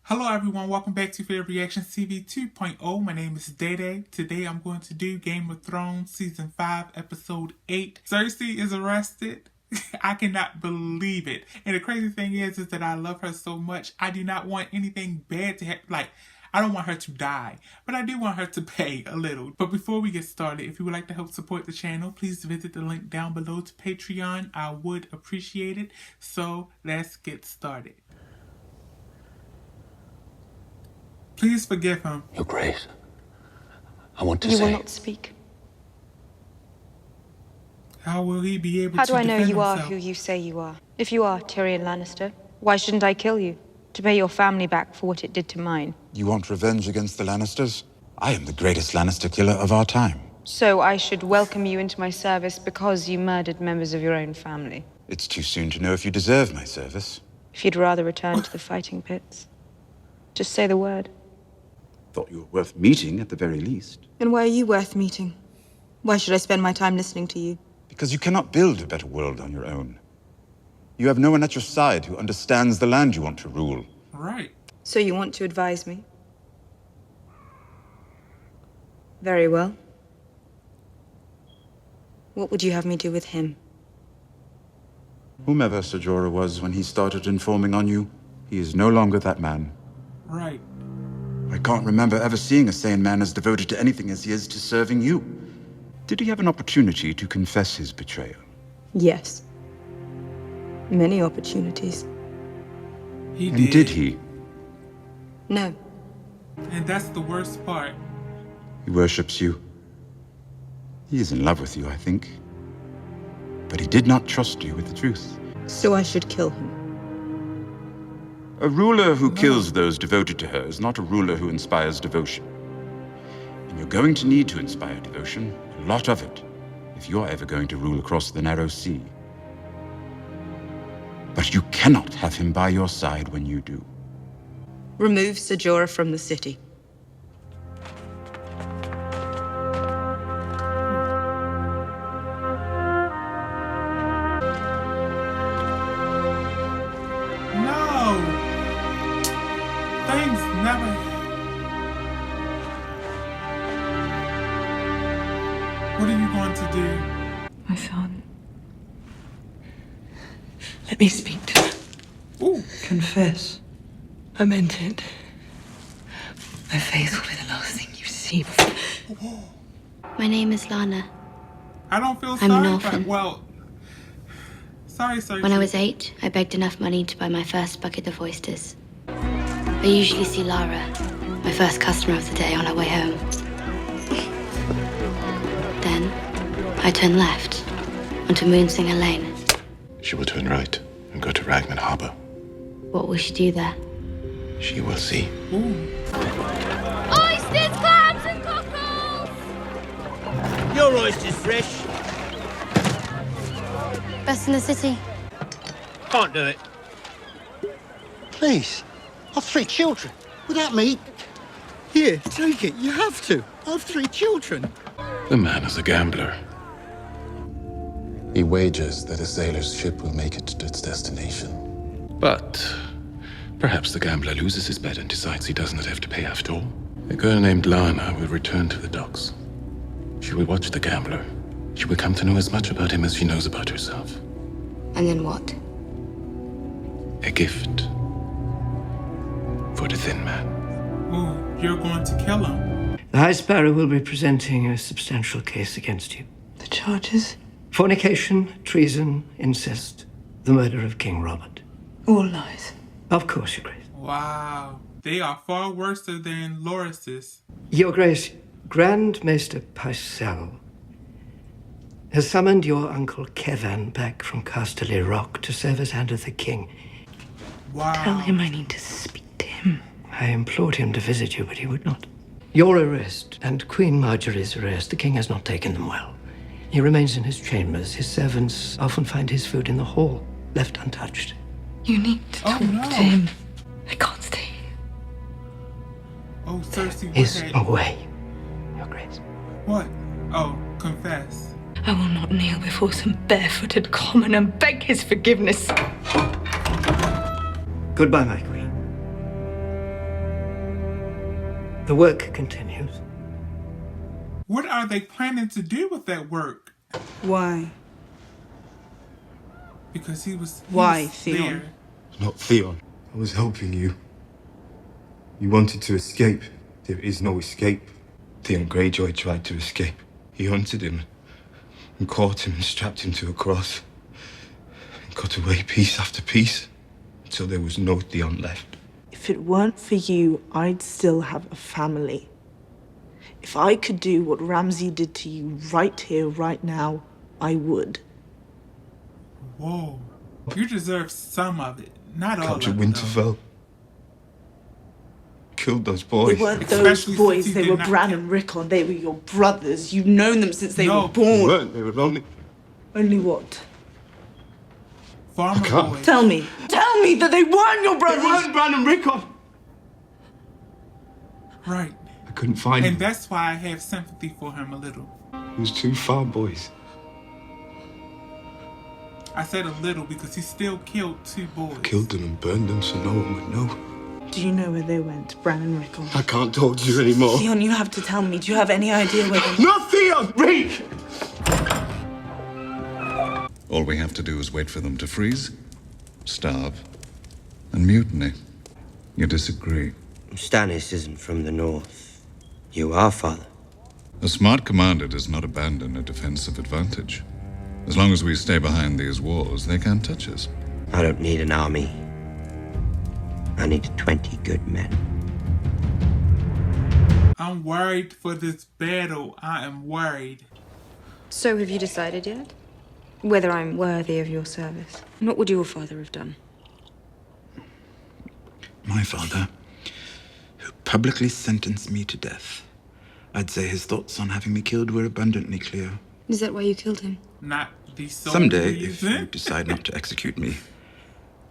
Hello everyone, welcome back to Favorite Reactions TV 2.0. My name is Day. Today I'm going to do Game of Thrones Season 5, Episode 8. Cersei is arrested. I cannot believe it. And the crazy thing is that I love her so much. I do not want anything bad to happen. I don't want her to die, but I do want her to pay a little. But before we get started, if you would like to help support the channel, please visit the link down below to Patreon. I would appreciate it. So let's get started. Please forgive him. Your Grace, I want to say... You will not speak. How will he be able How to do I know defend you are himself? who you say you are? If you are Tyrion Lannister, why shouldn't I kill you? To pay your family back for what it did to mine. You want revenge against the Lannisters? I am the greatest Lannister killer of our time. So I should welcome you into my service because you murdered members of your own family. It's too soon to know if you deserve my service. If you'd rather return to the fighting pits, just say the word. Thought you were worth meeting at the very least. And why are you worth meeting? Why should I spend my time listening to you? Because you cannot build a better world on your own. You have no one at your side who understands the land you want to rule. Right. So you want to advise me? Very well. What would you have me do with him? Whomever Sir Jorah was when he started informing on you, he is no longer that man. Right. I can't remember ever seeing a sane man as devoted to anything as he is to serving you. Did he have an opportunity to confess his betrayal? Yes. Many opportunities. And did he? No. And that's the worst part. He worships you. He is in love with you, I think. But he did not trust you with the truth. So I should kill him. A ruler who kills those devoted to her is not a ruler who inspires devotion. And you're going to need to inspire devotion, a lot of it, if you're ever going to rule across the narrow sea. But you cannot have him by your side when you do. Remove Ser Jorah from the city. No! Things never... What are you going to do? My son. Let me speak to her. Ooh. Confess. I meant it. My face will be the last thing you see before. My name is Lana. I don't feel I'm an sorry for... orphan. Well... Sorry, Cersei. When I was 8, I begged enough money to buy my first bucket of oysters. I usually see Lara, my first customer of the day, on her way home. Then, I turned left, onto Moonsinger Lane. She will turn right and go to Ragman Harbor. What will she do there? She will see. Ooh. Oysters, clams, and cockles! Your oyster's fresh. Best in the city. Can't do it. Please, I've 3 children. Without me... Here, take it. You have to. I've 3 children. The man is a gambler. He wagers that a sailor's ship will make it to its destination. But perhaps the gambler loses his bet and decides he does not have to pay after all. A girl named Lana will return to the docks. She will watch the gambler. She will come to know as much about him as she knows about herself. And then what? A gift for the thin man. Ooh, you're going to kill him. The High Sparrow will be presenting a substantial case against you. The charges? Fornication, treason, incest, the murder of King Robert. All lies. Of course, Your Grace. Wow. They are far worse than Loris's. Your Grace, Grand Maester Pycelle has summoned your uncle Kelvin back from Casterly Rock to serve as hand of the king. Wow. Tell him I need to speak to him. I implored him to visit you, but he would not. Your arrest and Queen Marjorie's arrest, the king has not taken them well. He remains in his chambers. His servants often find his food in the hall, left untouched. You need to talk to him. I can't stay. Oh, Cersei, Is what? a way, Your Grace. What? Oh, confess. I will not kneel before some barefooted common and beg his forgiveness. Goodbye, my queen. The work continues. What are they planning to do with that work? Why? Because he was Theon? there. Not Theon. I was helping you. You wanted to escape. There is no escape. Theon Greyjoy tried to escape. He hunted him and caught him and strapped him to a cross. And cut away piece after piece until there was no Theon left. If it weren't for you, I'd still have a family. If I could do what Ramsay did to you right here, right now, I would. Whoa. You deserve some of it, not all of it. Captured Winterfell. Killed those boys. They weren't those boys, they were Brandon and Rickon. They were your brothers. You've known them since they were born. They weren't. They were only... Only what? Farmer boys. Tell me that they weren't your brothers! They weren't Brandon and Rickon! Right. I couldn't find him. And that's why I have sympathy for him a little. He was too far, boys. I said a little because he still killed 2 boys. Killed them and burned them so no one would know. Do you know where they went, Brandon and Rickon? I can't talk to you anymore. Theon, you have to tell me. Do you have any idea where they... Not Theon! Reek! All we have to do is wait for them to freeze, starve, and mutiny. You disagree? Stannis isn't from the north. You are, father. A smart commander does not abandon a defensive advantage. As long as we stay behind these walls, they can't touch us. I don't need an army. I need 20 good men. I'm worried for this battle. I am worried. So have you decided yet? Whether I'm worthy of your service? And what would your father have done? My father, who publicly sentenced me to death. I'd say his thoughts on having me killed were abundantly clear. Is that why you killed him? Not the sole Someday, reason. if you decide not to execute me,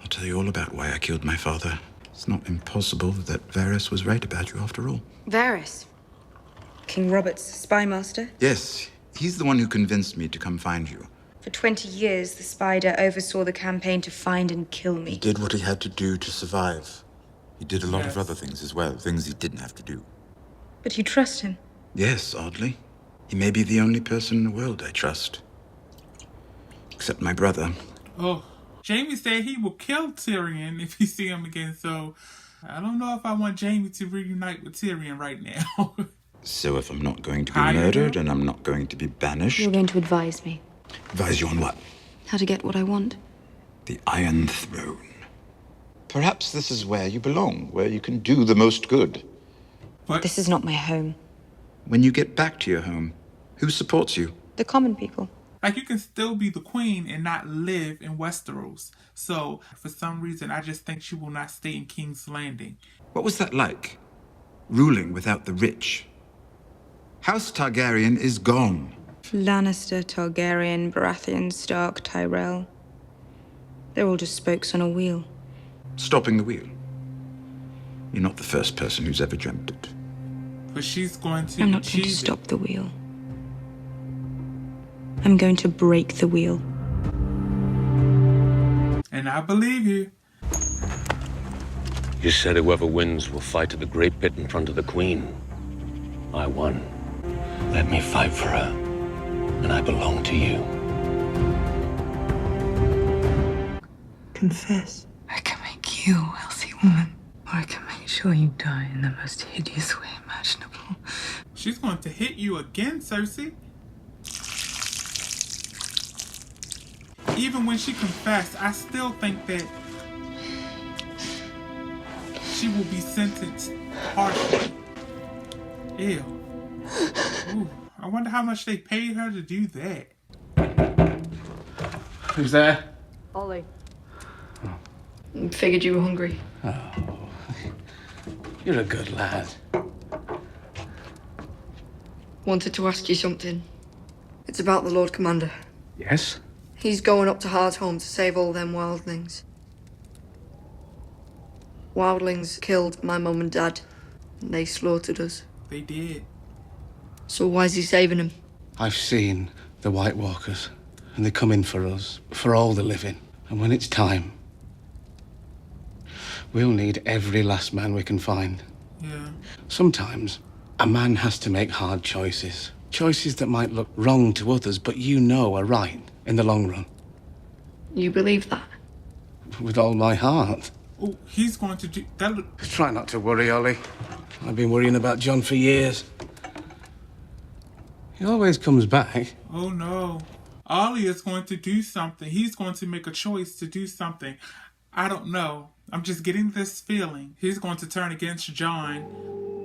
I'll tell you all about why I killed my father. It's not impossible that Varys was right about you after all. Varys? King Robert's spy master? Yes, he's the one who convinced me to come find you. For 20 years, the Spider oversaw the campaign to find and kill me. He did what he had to do to survive. He did a lot of other things as well, things he didn't have to do. But you trust him? Yes, oddly. He may be the only person in the world I trust. Except my brother. Oh, Jaime said he will kill Tyrion if he see him again, so I don't know if I want Jaime to reunite with Tyrion right now. So if I'm not going to be murdered and I'm not going to be banished... You're going to advise me. Advise you on what? How to get what I want. The Iron Throne. Perhaps this is where you belong, where you can do the most good. But this is not my home. When you get back to your home, who supports you? The common people. Like, you can still be the queen and not live in Westeros. So, for some reason, I just think she will not stay in King's Landing. What was that like? Ruling without the rich? House Targaryen is gone. Lannister, Targaryen, Baratheon, Stark, Tyrell. They're all just spokes on a wheel. Stopping the wheel. You're not the first person who's ever dreamt it. But she's going to I'm not going to stop the wheel. I'm going to break the wheel. And I believe you. You said whoever wins will fight at the great pit in front of the Queen. I won. Let me fight for her. And I belong to you. Confess. I can make you a healthy woman. Or I can make sure you die in the most hideous way imaginable. She's going to hit you again, Cersei. Even when she confessed, I still think that she will be sentenced harshly. Ew. Ooh, I wonder how much they paid her to do that. Who's there? Ollie. Figured you were hungry. Oh, you're a good lad. Wanted to ask you something. It's about the Lord Commander. Yes? He's going up to Hardhome to save all them wildlings. Wildlings killed my mum and dad, and they slaughtered us. They did. So why's he saving them? I've seen the White Walkers, and they come in for us, for all the living. And when it's time, we'll need every last man we can find. Yeah. Sometimes a man has to make hard choices. Choices that might look wrong to others, but you know are right in the long run. You believe that? With all my heart. Oh, he's going to do that. Try not to worry, Ollie. I've been worrying about Jon for years. He always comes back. Oh no. Ollie is going to do something. He's going to make a choice to do something. I don't know. I'm just getting this feeling. He's going to turn against Jon.